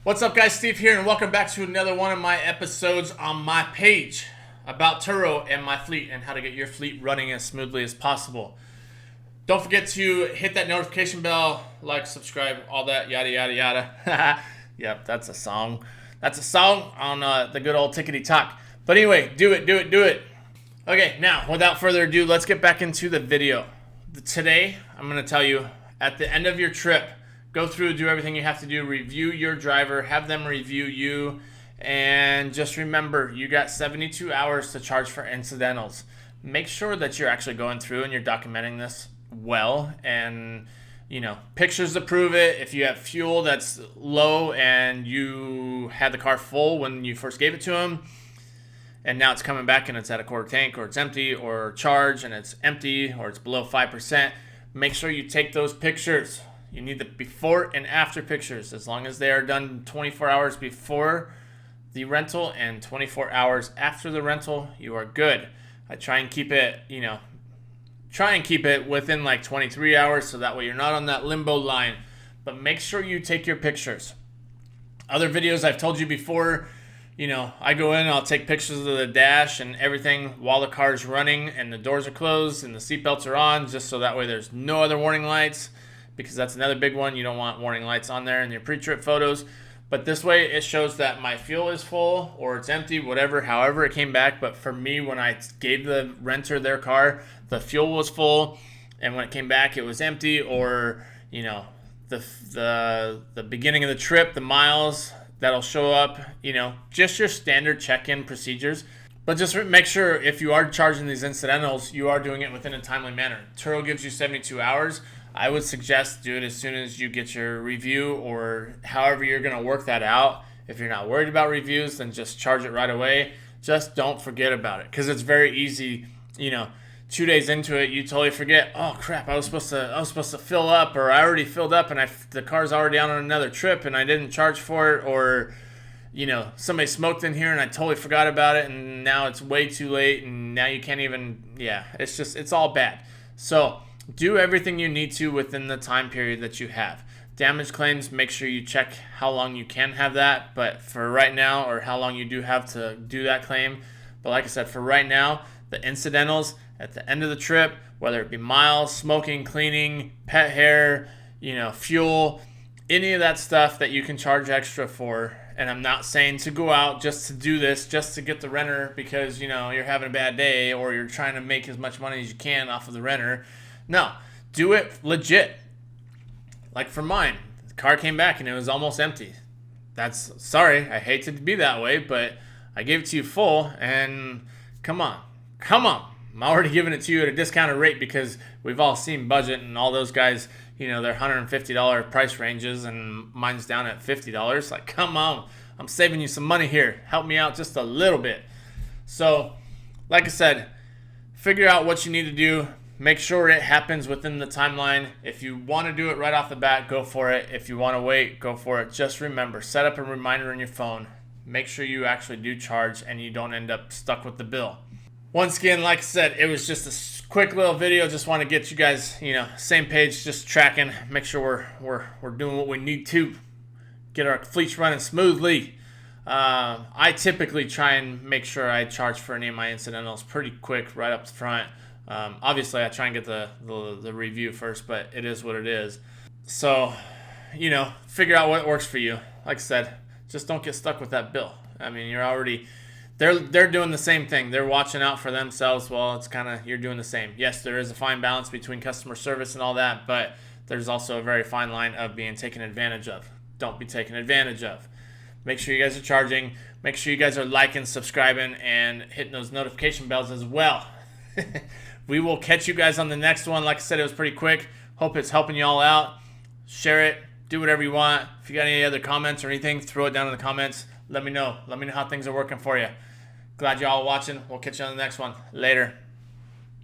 What's up, guys? Steve here, and welcome back to another one of my episodes on my page about Turo and my fleet and how to get your fleet running as smoothly as possible. Don't forget to hit that notification bell, like, subscribe, all that, yada, yada, yada. Yep, that's a song. That's a song on the good old tickety talk. But anyway, do it. Okay, now, without further ado, let's get back into the video. Today, I'm going to tell you, at the end of your trip, go through, do everything you have to do, review your driver, have them review you, and just remember, you got 72 hours to charge for incidentals. Make sure that you're actually going through and you're documenting this well, and pictures to prove it. If you have fuel that's low and you had the car full when you first gave it to them, and now it's coming back and it's at a quarter tank, or it's empty, or charged and it's empty, or it's below 5%, make sure you take those pictures. You need the before and after pictures. As long as they are done 24 hours before the rental and 24 hours after the rental, you are good. I try and keep it, within like 23 hours, so that way you're not on that limbo line. But make sure you take your pictures. Other videos I've told you before, I go in, I'll take pictures of the dash and everything while the car is running and the doors are closed and the seatbelts are on, just so that way there's no other warning lights, because that's another big one. You don't want warning lights on there in your pre-trip photos. But this way it shows that my fuel is full or it's empty, however it came back. But for me, when I gave the renter their car, the fuel was full, and when it came back it was empty, or the beginning of the trip, the miles that'll show up, just your standard check-in procedures. But just make sure, if you are charging these incidentals, you are doing it within a timely manner. Turo gives you 72 hours. I would suggest do it as soon as you get your review, or however you're going to work that out. If you're not worried about reviews, then just charge it right away. Just don't forget about it, because it's very easy. 2 days into it, you totally forget. Oh crap! I was supposed to fill up, or I already filled up, and the car's already on another trip, and I didn't charge for it, or somebody smoked in here and I totally forgot about it, and now it's way too late, and now you can't even. Yeah, it's all bad. So do everything you need to within the time period that you have. Damage claims, make sure you check how long you can have that, but for right now, or how long you do have to do that claim. But like I said, for right now, the incidentals at the end of the trip, whether it be miles, smoking, cleaning, pet hair, fuel, any of that stuff that you can charge extra for. And I'm not saying to go out just to do this, just to get the renter because, you're having a bad day, or you're trying to make as much money as you can off of the renter. No, do it legit. Like for mine, the car came back and it was almost empty. Sorry, I hate to be that way, but I gave it to you full, and come on. I'm already giving it to you at a discounted rate, because we've all seen Budget and all those guys, their $150 price ranges, and mine's down at $50. Like, come on, I'm saving you some money here. Help me out just a little bit. So, like I said, figure out what you need to do. Make sure it happens within the timeline. If you want to do it right off the bat, go for it. If you want to wait, go for it. Just remember, set up a reminder on your phone. Make sure you actually do charge and you don't end up stuck with the bill. Once again, like I said, it was just a quick little video. Just want to get you guys, same page, just tracking. Make sure we're doing what we need to get our fleets running smoothly. I typically try and make sure I charge for any of my incidentals pretty quick right up front. Obviously, I try and get the review first, but it is what it is. So, figure out what works for you. Like I said, just don't get stuck with that bill. I mean, they're doing the same thing. They're watching out for themselves. Well, it's kind of, you're doing the same. Yes, there is a fine balance between customer service and all that, but there's also a very fine line of being taken advantage of. Don't be taken advantage of. Make sure you guys are charging. Make sure you guys are liking, subscribing, and hitting those notification bells as well. We will catch you guys on the next one. Like I said, it was pretty quick. Hope it's helping you all out. Share it. Do whatever you want. If you got any other comments or anything, throw it down in the comments. Let me know. Let me know how things are working for you. Glad you all watching. We'll catch you on the next one. Later.